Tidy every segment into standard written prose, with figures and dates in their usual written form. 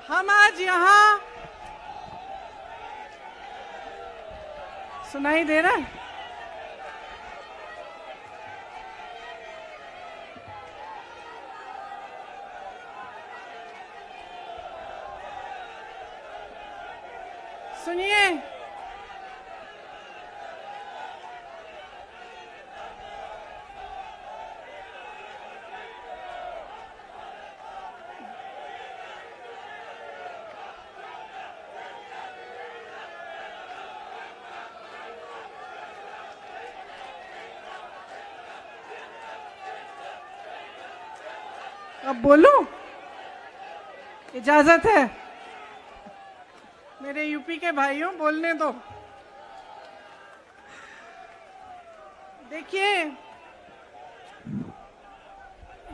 हम आज यहाँ सुनाई दे रहा है? सुनिए, अब बोलूं? इजाजत है? मेरे यूपी के भाइयों, बोलने दो। देखिए,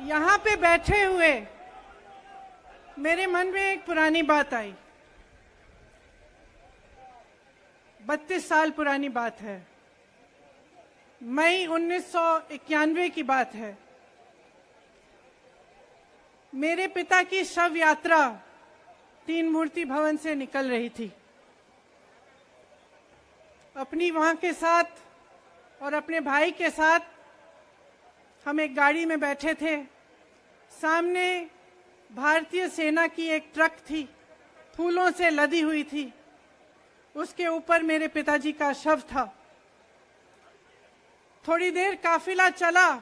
यहां पे बैठे हुए मेरे मन में एक पुरानी बात आई। 32 साल पुरानी बात है। मई 1991 की बात है। मेरे पिता की शव यात्रा तीन मूर्ति भवन से निकल रही थी। अपनी मां के साथ और अपने भाई के साथ हम एक गाड़ी में बैठे थे। सामने भारतीय सेना की एक ट्रक थी, फूलों से लदी हुई थी। उसके ऊपर मेरे पिताजी का शव था। थोड़ी देर काफिला चला,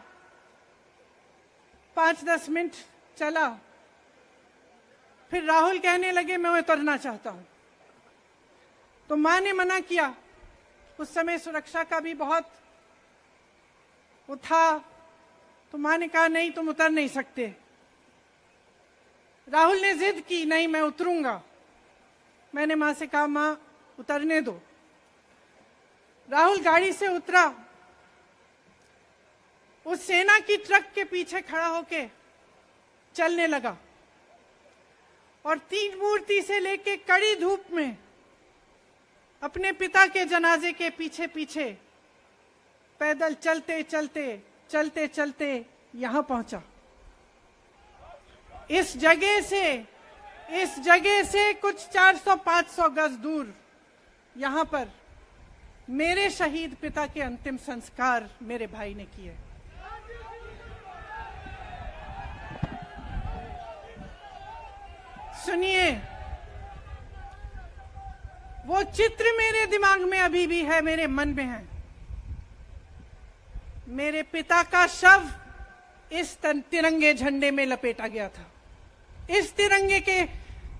5-10 मिनट चला। फिर राहुल कहने लगे मैं उतरना चाहता हूं। तो मां ने मना किया। उस समय सुरक्षा का भी बहुत वो था। तो मां ने कहा नहीं, तुम उतर नहीं सकते। राहुल ने जिद की, नहीं मैं उतरूंगा। मैंने मां से कहा मां उतरने दो। राहुल गाड़ी से उतरा। उस सेना की ट्रक के पीछे खड़ा होके चलने लगा और तीन मूर्ति से लेके कड़ी धूप में अपने पिता के जनाजे के पीछे पीछे पैदल चलते चलते चलते चलते यहां पहुंचा। इस जगह से कुछ 400-500 गज दूर यहां पर मेरे शहीद पिता के अंतिम संस्कार मेरे भाई ने किए। सुनिए, वो चित्र मेरे दिमाग में अभी भी है, मेरे मन में है। मेरे पिता का शव इस तिरंगे झंडे में लपेटा गया था। इस तिरंगे के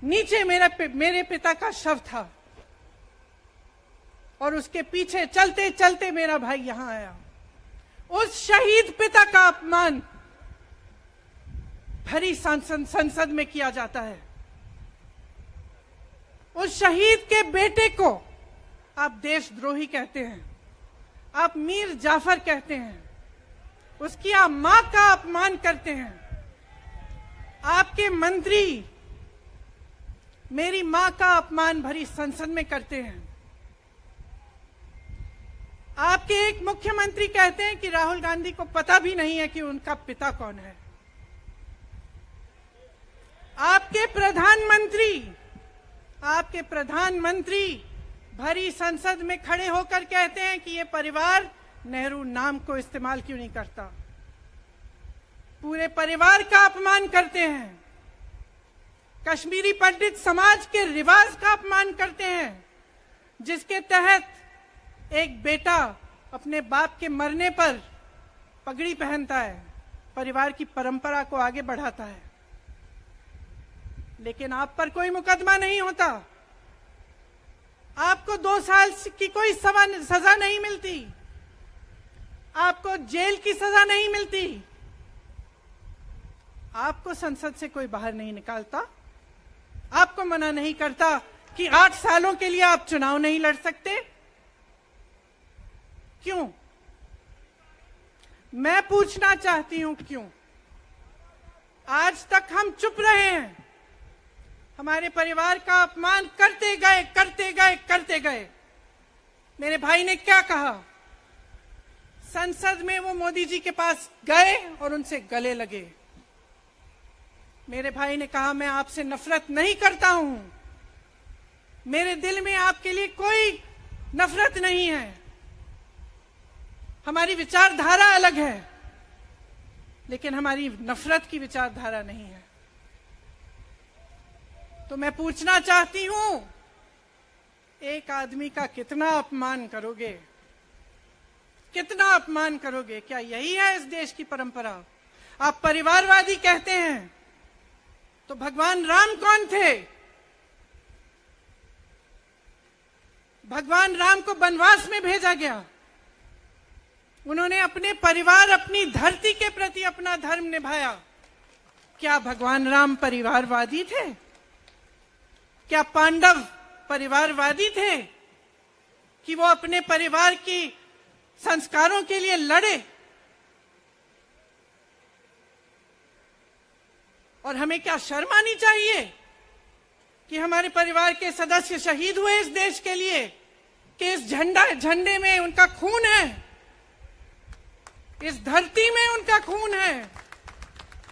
नीचे मेरे पिता का शव था और उसके पीछे चलते चलते मेरा भाई यहां आया। उस शहीद पिता का अपमान भरी संसद में किया जाता है। उस शहीद के बेटे को आप देशद्रोही कहते हैं, आप मीर जाफर कहते हैं, उसकी आप मां का अपमान करते हैं। आपके मंत्री मेरी मां का अपमान भरी संसद में करते हैं। आपके एक मुख्यमंत्री कहते हैं कि राहुल गांधी को पता भी नहीं है कि उनका पिता कौन है। आपके प्रधानमंत्री भरी संसद में खड़े होकर कहते हैं कि ये परिवार नेहरू नाम को इस्तेमाल क्यों नहीं करता। पूरे परिवार का अपमान करते हैं। कश्मीरी पंडित समाज के रिवाज का अपमान करते हैं, जिसके तहत एक बेटा अपने बाप के मरने पर पगड़ी पहनता है, परिवार की परंपरा को आगे बढ़ाता है। लेकिन आप पर कोई मुकदमा नहीं होता। आपको 2 साल की कोई सजा नहीं मिलती। आपको जेल की सजा नहीं मिलती। आपको संसद से कोई बाहर नहीं निकालता। आपको मना नहीं करता कि 8 सालों के लिए आप चुनाव नहीं लड़ सकते। क्यों? मैं पूछना चाहती हूं क्यों? आज तक हम चुप रहे हैं। हमारे परिवार का अपमान करते गए। मेरे भाई ने क्या कहा? संसद में वो मोदी जी के पास गए और उनसे गले लगे। मेरे भाई ने कहा, मैं आपसे नफरत नहीं करता हूं, मेरे दिल में आपके लिए कोई नफरत नहीं है, हमारी विचारधारा अलग है, लेकिन हमारी नफरत की विचारधारा नहीं है। तो मैं पूछना चाहती हूं, एक आदमी का कितना अपमान करोगे, कितना अपमान करोगे? क्या यही है इस देश की परंपरा? आप परिवारवादी कहते हैं, तो भगवान राम कौन थे? भगवान राम को वनवास में भेजा गया, उन्होंने अपने परिवार, अपनी धरती के प्रति अपना धर्म निभाया। क्या भगवान राम परिवारवादी थे? क्या पांडव परिवारवादी थे कि वो अपने परिवार की संस्कारों के लिए लड़े? और हमें क्या शर्म आनी चाहिए कि हमारे परिवार के सदस्य शहीद हुए इस देश के लिए, कि इस झंडे में उनका खून है, इस धरती में उनका खून है,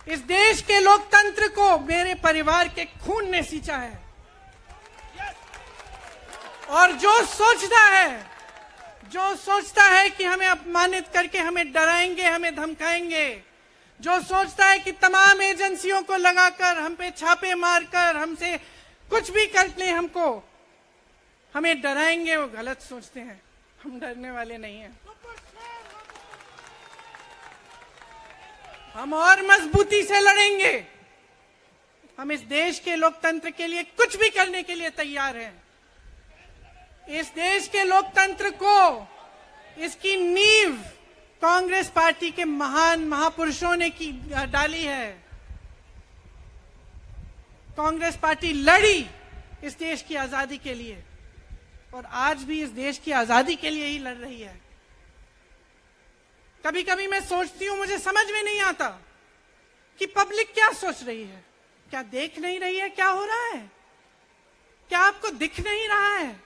इस देश के लोकतंत्र को मेरे परिवार के खून ने सींचा है। और जो सोचता है कि हमें अपमानित करके हमें डराएंगे, हमें धमकाएंगे, जो सोचता है कि तमाम एजेंसियों को लगाकर हम पे छापे मारकर हमसे कुछ भी कर ले, हमको हमें डराएंगे, वो गलत सोचते हैं। हम डरने वाले नहीं हैं। हम और मजबूती से लड़ेंगे। हम इस देश के लोकतंत्र के लिए कुछ भी करने के लिए तैयार हैं। इस देश के लोकतंत्र को, इसकी नींव कांग्रेस पार्टी के महान महापुरुषों ने डाली है। कांग्रेस पार्टी लड़ी इस देश की आजादी के लिए, और आज भी इस देश की आजादी के लिए ही लड़ रही है। कभी कभी मैं सोचती हूं, मुझे समझ में नहीं आता कि पब्लिक क्या सोच रही है। क्या देख नहीं रही है क्या हो रहा है? क्या आपको दिख नहीं रहा है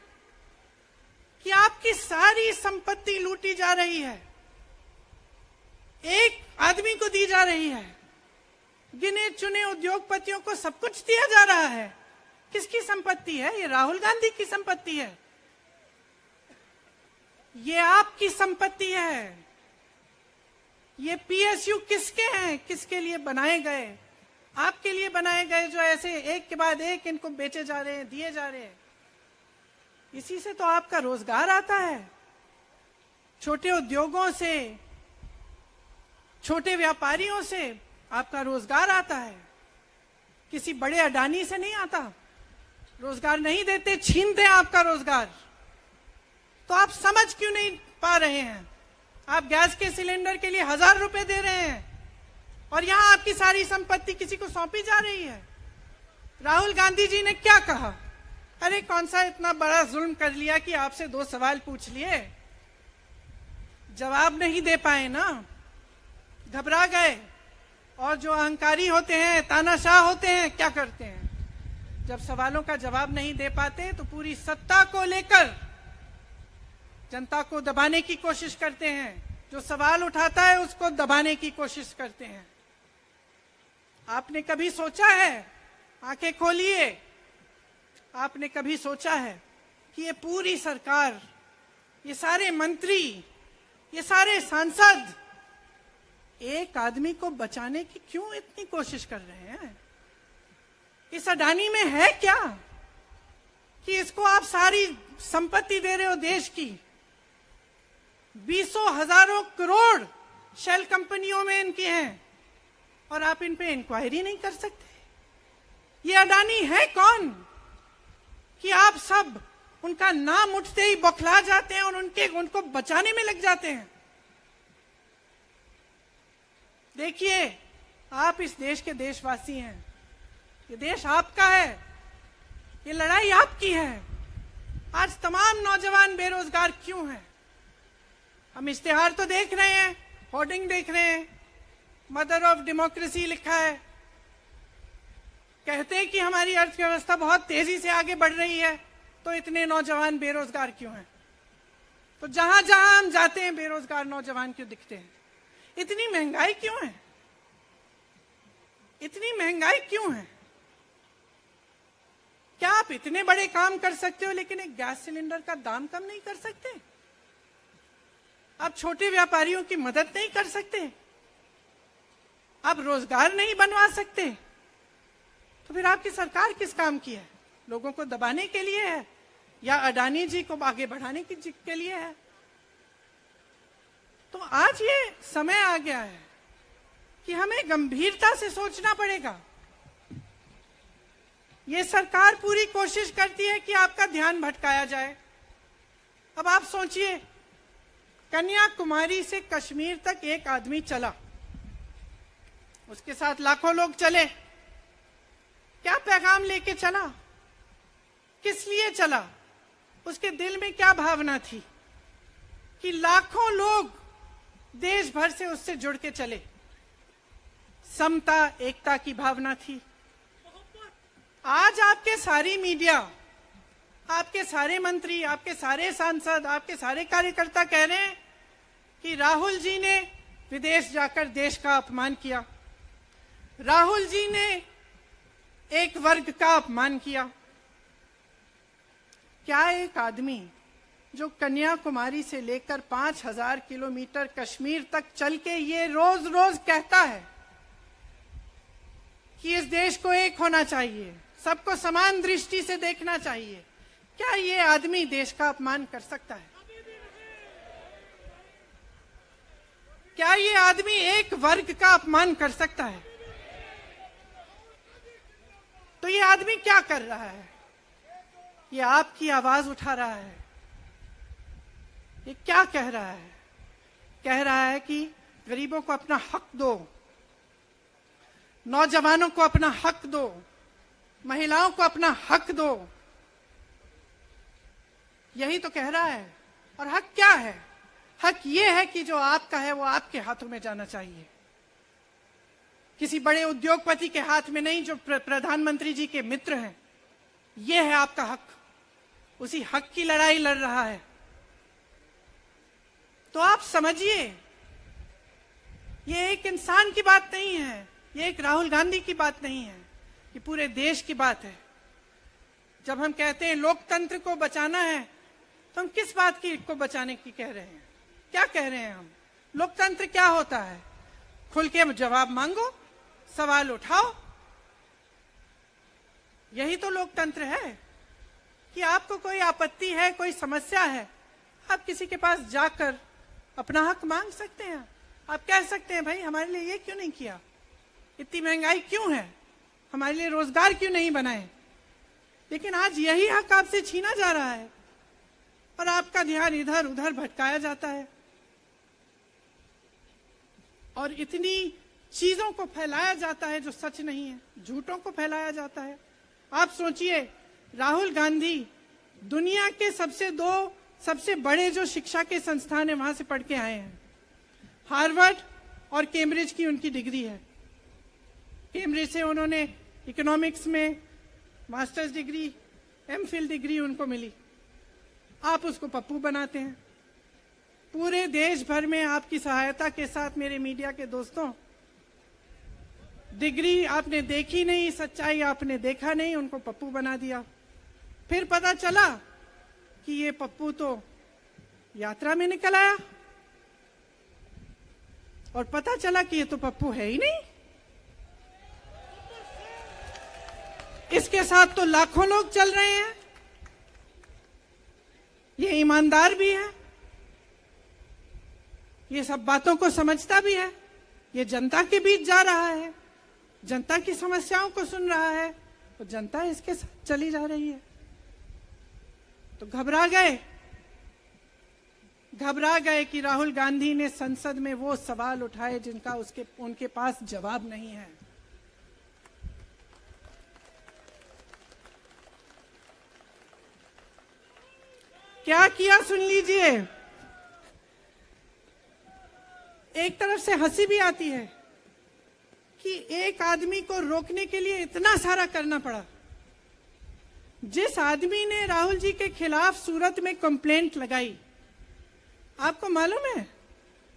कि आपकी सारी संपत्ति लूटी जा रही है, एक आदमी को दी जा रही है, गिने चुने उद्योगपतियों को सब कुछ दिया जा रहा है? किसकी संपत्ति है? ये राहुल गांधी की संपत्ति है, ये आपकी संपत्ति है। ये पीएसयू किसके हैं? किसके लिए बनाए गए? आपके लिए बनाए गए, जो ऐसे एक के बाद एक इनको बेचे जा रहे हैं, दिए जा रहे हैं। इसी से तो आपका रोजगार आता है। छोटे उद्योगों से, छोटे व्यापारियों से आपका रोजगार आता है, किसी बड़े अडानी से नहीं आता। रोजगार नहीं देते, छीनते हैं आपका रोजगार। तो आप समझ क्यों नहीं पा रहे हैं? आप गैस के सिलेंडर के लिए 1000 रुपए दे रहे हैं, और यहां आपकी सारी संपत्ति किसी को सौंपी जा रही है। राहुल गांधी जी ने क्या कहा? अरे कौन सा इतना बड़ा जुल्म कर लिया कि आपसे 2 सवाल पूछ लिए, जवाब नहीं दे पाए ना, घबरा गए। और जो अहंकारी होते हैं, तानाशाह होते हैं, क्या करते हैं? जब सवालों का जवाब नहीं दे पाते तो पूरी सत्ता को लेकर जनता को दबाने की कोशिश करते हैं। जो सवाल उठाता है उसको दबाने की कोशिश करते हैं। आपने कभी सोचा है, आंखें खोलिए, आपने कभी सोचा है कि ये पूरी सरकार, ये सारे मंत्री, ये सारे सांसद एक आदमी को बचाने की क्यों इतनी कोशिश कर रहे हैं? इस अडानी में है क्या कि इसको आप सारी संपत्ति दे रहे हो देश की? 20 हजारों करोड़ शेल कंपनियों में इनके हैं, और आप इन पे इंक्वायरी नहीं कर सकते। ये अडानी है कौन कि आप सब उनका नाम उठते ही बौखला जाते हैं और उनको बचाने में लग जाते हैं? देखिए, आप इस देश के देशवासी हैं, ये देश आपका है, ये लड़ाई आपकी है। आज तमाम नौजवान बेरोजगार क्यों हैं? हम इश्तेहार तो देख रहे हैं, होर्डिंग देख रहे हैं, मदर ऑफ डेमोक्रेसी लिखा है, कहते हैं कि हमारी अर्थव्यवस्था बहुत तेजी से आगे बढ़ रही है, तो इतने नौजवान बेरोजगार क्यों हैं? तो जहां जहां हम जाते हैं बेरोजगार नौजवान क्यों दिखते हैं? इतनी महंगाई क्यों है? इतनी महंगाई क्यों है? क्या आप इतने बड़े काम कर सकते हो लेकिन एक गैस सिलेंडर का दाम कम नहीं कर सकते? आप छोटे व्यापारियों की मदद नहीं कर सकते? आप रोजगार नहीं बनवा सकते? तो फिर आपकी सरकार किस काम की है? लोगों को दबाने के लिए है या अडानी जी को आगे बढ़ाने के लिए है? तो आज ये समय आ गया है कि हमें गंभीरता से सोचना पड़ेगा। ये सरकार पूरी कोशिश करती है कि आपका ध्यान भटकाया जाए। अब आप सोचिए, कन्याकुमारी से कश्मीर तक एक आदमी चला, उसके साथ लाखों लोग चले। क्या पैगाम लेके चला? किस लिए चला? उसके दिल में क्या भावना थी कि लाखों लोग देश भर से उससे जुड़ के चले? समता, एकता की भावना थी। आज आपके सारी मीडिया, आपके सारे मंत्री, आपके सारे सांसद, आपके सारे कार्यकर्ता कह रहे हैं कि राहुल जी ने विदेश जाकर देश का अपमान किया, राहुल जी ने एक वर्ग का अपमान किया। क्या एक आदमी जो कन्याकुमारी से लेकर 5000 किलोमीटर कश्मीर तक चल के ये रोज रोज कहता है कि इस देश को एक होना चाहिए, सबको समान दृष्टि से देखना चाहिए, क्या ये आदमी देश का अपमान कर सकता है? क्या ये आदमी एक वर्ग का अपमान कर सकता है? तो ये आदमी क्या कर रहा है? ये आपकी आवाज उठा रहा है। ये क्या कह रहा है? कह रहा है कि गरीबों को अपना हक दो, नौजवानों को अपना हक दो, महिलाओं को अपना हक दो। यही तो कह रहा है। और हक क्या है? हक ये है कि जो आपका है वो आपके हाथों में जाना चाहिए, किसी बड़े उद्योगपति के हाथ में नहीं, जो प्रधानमंत्री जी के मित्र हैं। ये है आपका हक। उसी हक की लड़ाई लड़ रहा है। तो आप समझिए, ये एक इंसान की बात नहीं है, ये एक राहुल गांधी की बात नहीं है, ये पूरे देश की बात है। जब हम कहते हैं लोकतंत्र को बचाना है, तो हम किस बात की को बचाने की कह रहे हैं? क्या कह रहे हैं हम? लोकतंत्र क्या होता है? खुल के जवाब मांगो, सवाल उठाओ। यही तो लोकतंत्र है कि आपको कोई आपत्ति है, कोई समस्या है, आप किसी के पास जाकर अपना हक मांग सकते हैं। आप कह सकते हैं, भाई हमारे लिए ये क्यों नहीं किया? इतनी महंगाई क्यों है? हमारे लिए रोजगार क्यों नहीं बनाए? लेकिन आज यही हक आपसे छीना जा रहा है और आपका ध्यान इधर उधर भटकाया जाता है और इतनी चीजों को फैलाया जाता है जो सच नहीं है, झूठों को फैलाया जाता है। आप सोचिए, राहुल गांधी दुनिया के सबसे बड़े जो शिक्षा के संस्थान है वहां से पढ़ के आए हैं। हार्वर्ड और कैम्ब्रिज की उनकी डिग्री है। कैम्ब्रिज से उन्होंने इकोनॉमिक्स में मास्टर्स डिग्री, एमफिल डिग्री उनको मिली। आप उसको पप्पू बनाते हैं। पूरे देश भर में आपकी सहायता के साथ मेरे मीडिया के दोस्तों, डिग्री आपने देखी नहीं, सच्चाई आपने देखा नहीं, उनको पप्पू बना दिया। फिर पता चला कि ये पप्पू तो यात्रा में निकल आया और पता चला कि ये तो पप्पू है ही नहीं। इसके साथ तो लाखों लोग चल रहे हैं। ये ईमानदार भी है, ये सब बातों को समझता भी है, ये जनता के बीच जा रहा है, जनता की समस्याओं को सुन रहा है, तो जनता इसके साथ चली जा रही है। तो घबरा गए कि राहुल गांधी ने संसद में वो सवाल उठाए जिनका उनके पास जवाब नहीं है। क्या किया सुन लीजिए। एक तरफ से हंसी भी आती है कि एक आदमी को रोकने के लिए इतना सारा करना पड़ा। जिस आदमी ने राहुल जी के खिलाफ सूरत में कंप्लेंट लगाई, आपको मालूम है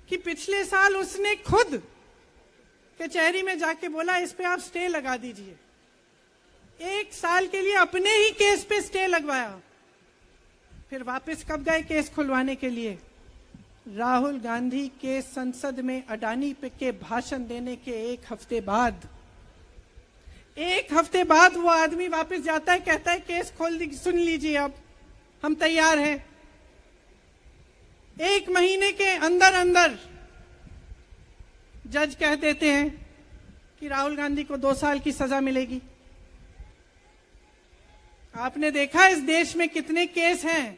कि पिछले साल उसने खुद कचहरी में जाके बोला इस पे आप स्टे लगा दीजिए। 1 साल के लिए अपने ही केस पे स्टे लगवाया। फिर वापस कब गए केस खुलवाने के लिए? राहुल गांधी के संसद में अडानी पे के भाषण देने के 1 हफ्ते बाद, 1 हफ्ते बाद वो आदमी वापस जाता है, कहता है केस खोल दी, सुन लीजिए अब हम तैयार हैं। 1 महीने के अंदर अंदर जज कह देते हैं कि राहुल गांधी को 2 साल की सजा मिलेगी। आपने देखा इस देश में कितने केस हैं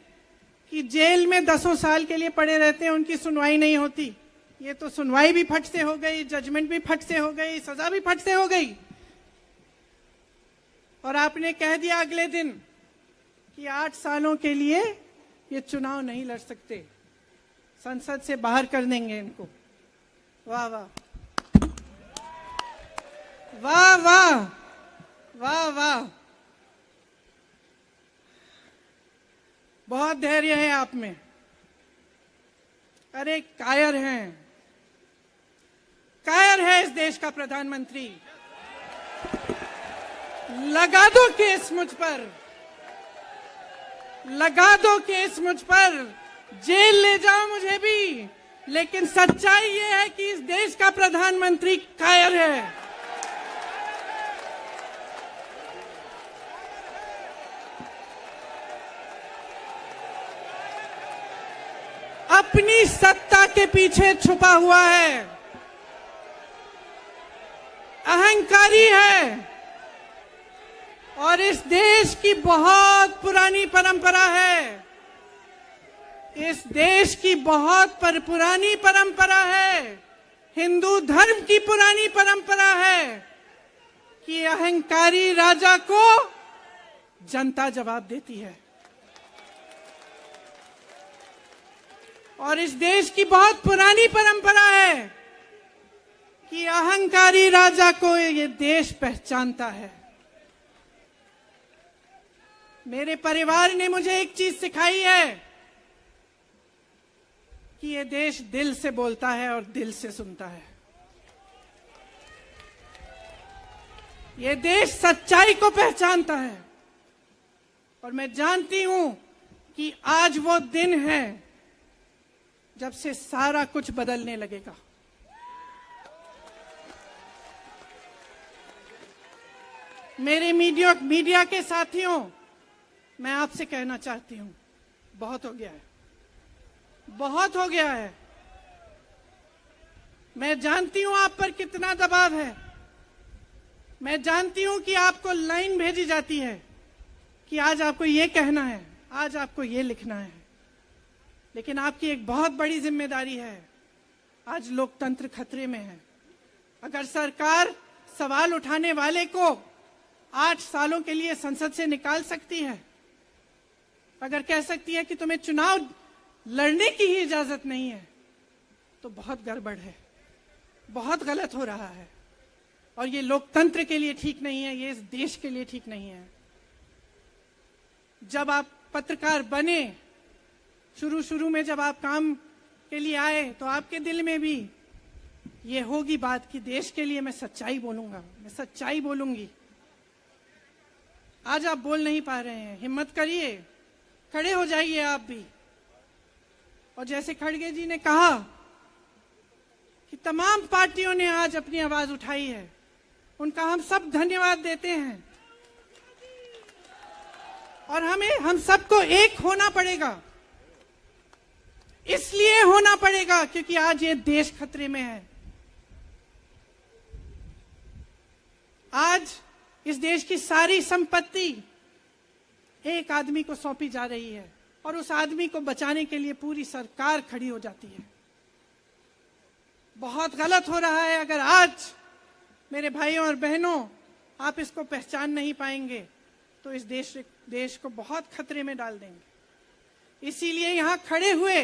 कि जेल में 10 साल के लिए पड़े रहते हैं, उनकी सुनवाई नहीं होती। ये तो सुनवाई भी फट से हो गई, जजमेंट भी फट से हो गई, सजा भी फट से हो गई। और आपने कह दिया अगले दिन कि 8 सालों के लिए ये चुनाव नहीं लड़ सकते, संसद से बाहर कर देंगे इनको। वाह वाह वाह वाह वाह वाह, बहुत धैर्य है आप में। अरे कायर हैं, कायर है इस देश का प्रधानमंत्री। लगा दो केस मुझ पर, लगा दो केस मुझ पर, जेल ले जाओ मुझे भी, लेकिन सच्चाई ये है कि इस देश का प्रधानमंत्री कायर है। अपनी सत्ता के पीछे छुपा हुआ है, अहंकारी है। और इस देश की बहुत पुरानी परंपरा है, इस देश की बहुत पुरानी परंपरा है, हिंदू धर्म की पुरानी परंपरा है कि अहंकारी राजा को जनता जवाब देती है। और इस देश की बहुत पुरानी परंपरा है कि अहंकारी राजा को ये देश पहचानता है। मेरे परिवार ने मुझे एक चीज सिखाई है कि ये देश दिल से बोलता है और दिल से सुनता है। ये देश सच्चाई को पहचानता है। और मैं जानती हूं कि आज वो दिन है जब से सारा कुछ बदलने लगेगा। मेरे मीडिया के साथियों, मैं आपसे कहना चाहती हूं, बहुत हो गया है, बहुत हो गया है। मैं जानती हूं आप पर कितना दबाव है। मैं जानती हूं कि आपको लाइन भेजी जाती है कि आज आपको ये कहना है, आज आपको ये लिखना है। लेकिन आपकी एक बहुत बड़ी जिम्मेदारी है। आज लोकतंत्र खतरे में है। अगर सरकार सवाल उठाने वाले को 8 सालों के लिए संसद से निकाल सकती है, अगर कह सकती है कि तुम्हें चुनाव लड़ने की ही इजाजत नहीं है, तो बहुत गड़बड़ है, बहुत गलत हो रहा है। और ये लोकतंत्र के लिए ठीक नहीं है, ये इस देश के लिए ठीक नहीं है। जब आप पत्रकार बने, शुरू में जब आप काम के लिए आए, तो आपके दिल में भी ये होगी बात कि देश के लिए मैं सच्चाई बोलूंगा, मैं सच्चाई बोलूंगी। आज आप बोल नहीं पा रहे हैं, हिम्मत करिए, खड़े हो जाइए आप भी। और जैसे खड़गे जी ने कहा कि तमाम पार्टियों ने आज अपनी आवाज उठाई है, उनका हम सब धन्यवाद देते हैं। और हम सबको एक होना पड़ेगा। इसलिए होना पड़ेगा क्योंकि आज ये देश खतरे में है। आज इस देश की सारी संपत्ति एक आदमी को सौंपी जा रही है और उस आदमी को बचाने के लिए पूरी सरकार खड़ी हो जाती है। बहुत गलत हो रहा है। अगर आज मेरे भाइयों और बहनों आप इसको पहचान नहीं पाएंगे तो इस देश को बहुत खतरे में डाल देंगे। इसीलिए यहां खड़े हुए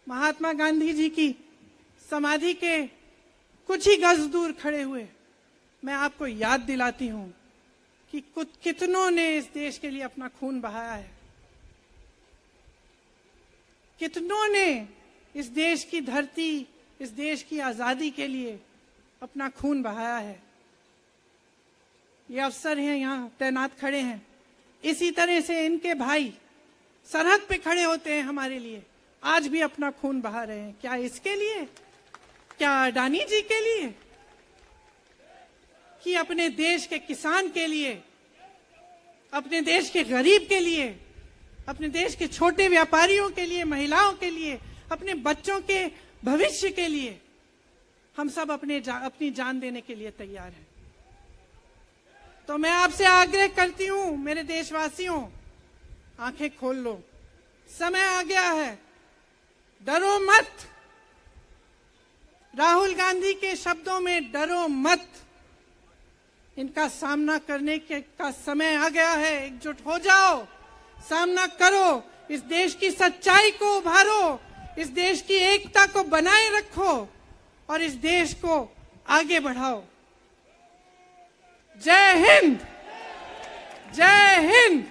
महात्मा गांधी जी की समाधि के कुछ ही गज दूर खड़े हुए मैं आपको याद दिलाती हूं कि कितनों ने इस देश के लिए अपना खून बहाया है, कितनों ने इस देश की धरती, इस देश की आजादी के लिए अपना खून बहाया है। ये अफसर हैं यहाँ तैनात खड़े हैं, इसी तरह से इनके भाई सरहद पे खड़े होते हैं हमारे लिए, आज भी अपना खून बहा रहे हैं। क्या इसके लिए? क्या अडानी जी के लिए? कि अपने देश के किसान के लिए, अपने देश के गरीब के लिए, अपने देश के छोटे व्यापारियों के लिए, महिलाओं के लिए, अपने बच्चों के भविष्य के लिए हम सब अपनी जान देने के लिए तैयार हैं। तो मैं आपसे आग्रह करती हूं, मेरे देशवासियों, आंखें खोल लो, समय आ गया है, डरो मत। राहुल गांधी के शब्दों में डरो मत, इनका सामना करने का समय आ गया है। एकजुट हो जाओ, सामना करो, इस देश की सच्चाई को उभारो, इस देश की एकता को बनाए रखो और इस देश को आगे बढ़ाओ। जय हिंद, जय हिंद।